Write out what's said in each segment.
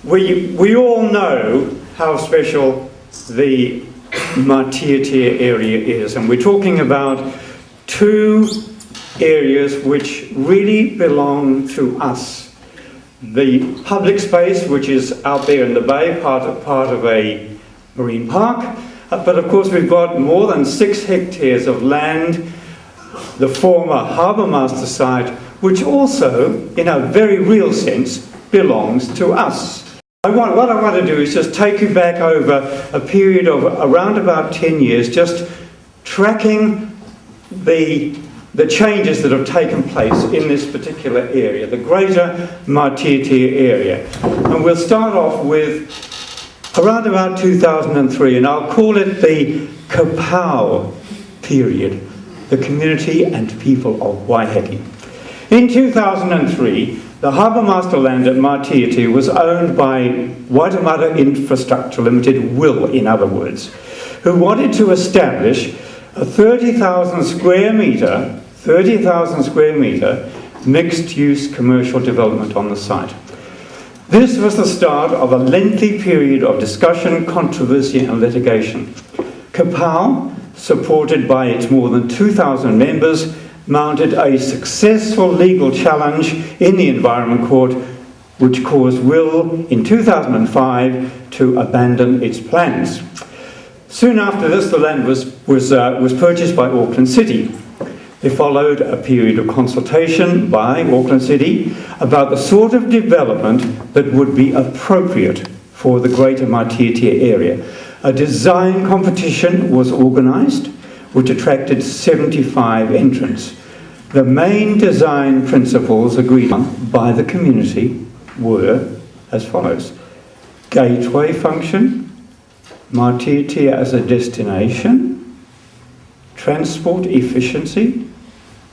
We all know how special the Matiatia area is, and we're talking about two areas which really belong to us. The public space, which is out there in the bay, part of a marine park, but of course we've got more than 6 hectares of land, the former harbour master site, which also, in a very real sense, belongs to us. What I want to do is just take you back over a period of around about 10 years, just tracking the changes that have taken place in this particular area, the greater Matiatia area. And we'll start off with around about 2003, and I'll call it the Kapau period, the community and people of Waiheke. In 2003, the Harbour Master land at Matiatia was owned by Waitemata Infrastructure Limited, WIL in other words, who wanted to establish a 30,000 square metre mixed-use commercial development on the site. This was the start of a lengthy period of discussion, controversy and litigation. Kapau, supported by its more than 2,000 members, mounted a successful legal challenge in the Environment Court, which caused WIL in 2005 to abandon its plans. Soon after this, the land was purchased by Auckland City. There followed a period of consultation by Auckland City about the sort of development that would be appropriate for the greater Matiatia area. A design competition was organised, which attracted 75 entrants. The main design principles agreed on by the community were as follows: gateway function, Matiatia as a destination, transport efficiency,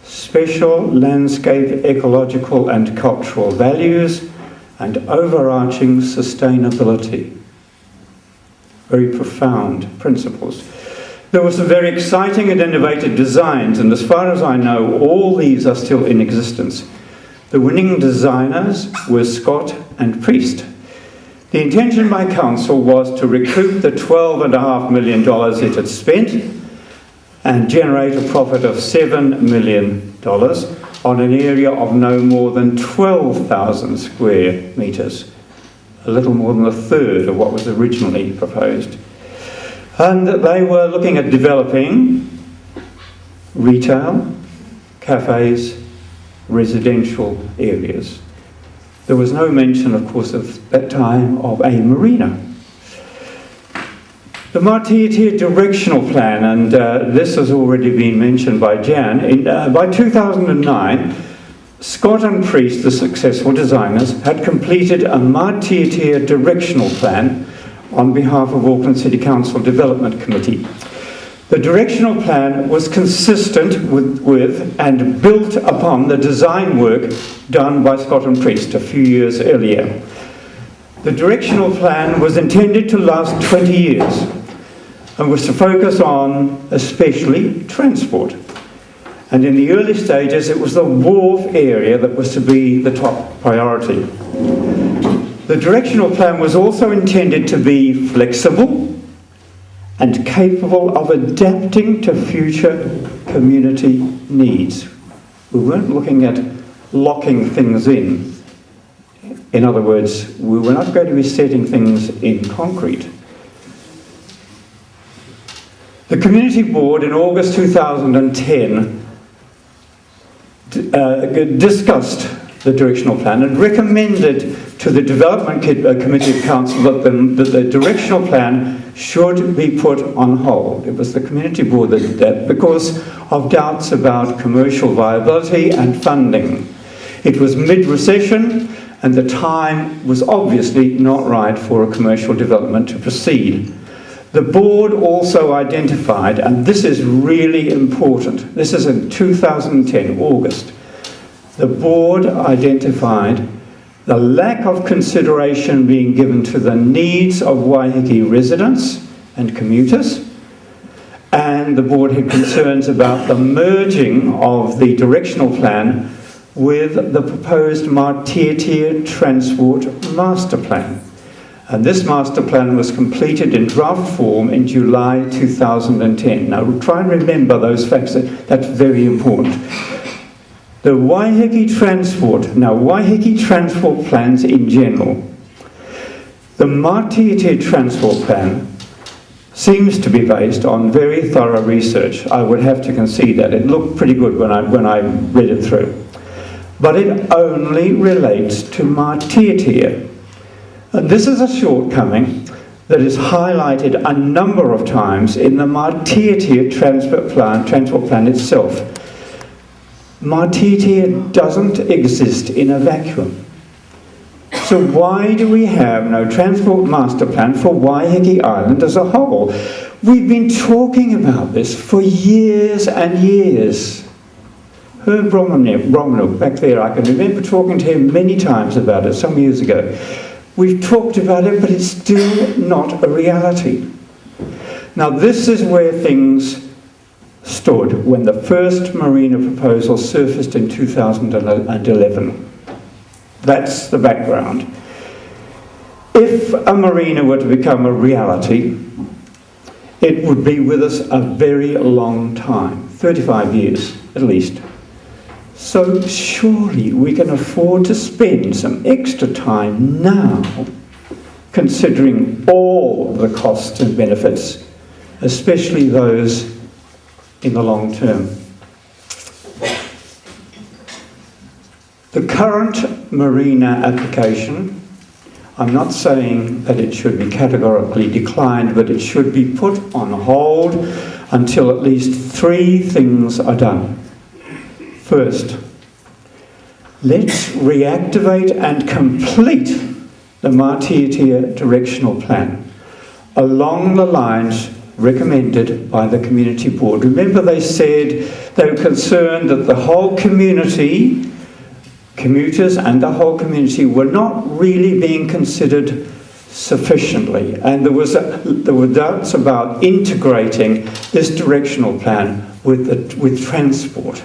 special landscape, ecological and cultural values, and overarching sustainability. Very profound principles. There were some very exciting and innovative designs, and as far as I know, all these are still in existence. The winning designers were Scott and Priest. The intention by council was to recoup the $12.5 million it had spent and generate a profit of $7 million on an area of no more than 12,000 square metres, a little more than a third of what was originally proposed. And they were looking at developing retail, cafes, residential areas. There was no mention, of course, at that time of a marina. The Matiatia directional plan, and this has already been mentioned by Jan, by 2009, Scott and Priest, the successful designers, had completed a Matiatia directional plan on behalf of Auckland City Council Development Committee. The directional plan was consistent with and built upon the design work done by Scott and Priest a few years earlier. The directional plan was intended to last 20 years and was to focus on especially transport. And in the early stages, it was the wharf area that was to be the top priority. The directional plan was also intended to be flexible and capable of adapting to future community needs. We weren't looking at locking things in. In other words, we were not going to be setting things in concrete. The Community Board in August 2010 discussed the directional plan and recommended to the Development Committee of Council that the directional plan should be put on hold. It was the Community Board that did that because of doubts about commercial viability and funding. It was mid-recession and the time was obviously not right for a commercial development to proceed. The board also identified, and this is really important, this is in 2010, August, the board identified the lack of consideration being given to the needs of Waiheke residents and commuters, and the board had concerns about the merging of the directional plan with the proposed Matiatia Transport Master Plan. And this master plan was completed in draft form in July 2010. Now, try and remember those facts. That's very important. The Waiheke transport plans in general. The Matiatia transport plan seems to be based on very thorough research. I would have to concede that. It looked pretty good when I read it through. But it only relates to Matiatia. And this is a shortcoming that is highlighted a number of times in the Matiatia transport plan itself. Matiatia doesn't exist in a vacuum. So why do we have no transport master plan for Waiheke Island as a whole? We've been talking about this for years and years. Herb Romanow, back there, I can remember talking to him many times about it some years ago. We've talked about it, but it's still not a reality. Now, this is where things stood when the first marina proposal surfaced in 2011. That's the background. If a marina were to become a reality, it would be with us a very long time, 35 years at least. So surely we can afford to spend some extra time now, considering all the costs and benefits, especially those in the long term. The current marina application, I'm not saying that it should be categorically declined, but it should be put on hold until at least 3 things are done. First, let's reactivate and complete the Matiatia directional plan along the lines recommended by the community board. Remember, they said they were concerned that the whole community, commuters and the whole community, were not really being considered sufficiently, and there were doubts about integrating this directional plan with transport.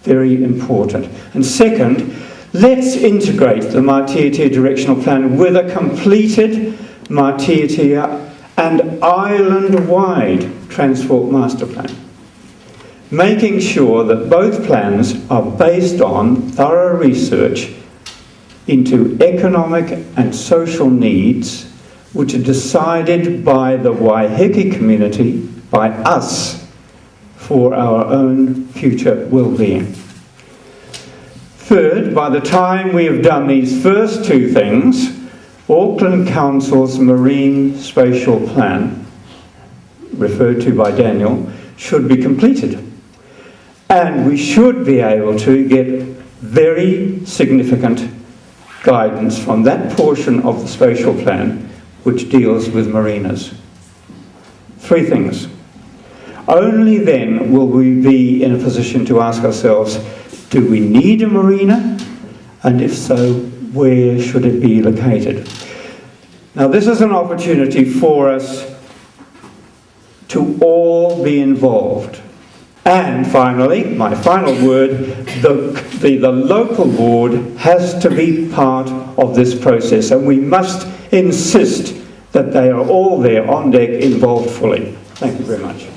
Very important. And second, let's integrate the Matiatia directional plan with a completed Matiatia and island-wide transport master plan, making sure that both plans are based on thorough research into economic and social needs which are decided by the Waiheke community, by us, for our own future well-being. Third, by the time we have done these first 2 things, Auckland Council's Marine Spatial Plan, referred to by Daniel, should be completed. And we should be able to get very significant guidance from that portion of the spatial plan which deals with marinas. 3 things. Only then will we be in a position to ask ourselves, do we need a marina? And if so, where should it be located? Now, this is an opportunity for us to all be involved. And finally, my final word, the local board has to be part of this process, and we must insist that they are all there on deck, involved fully. Thank you very much.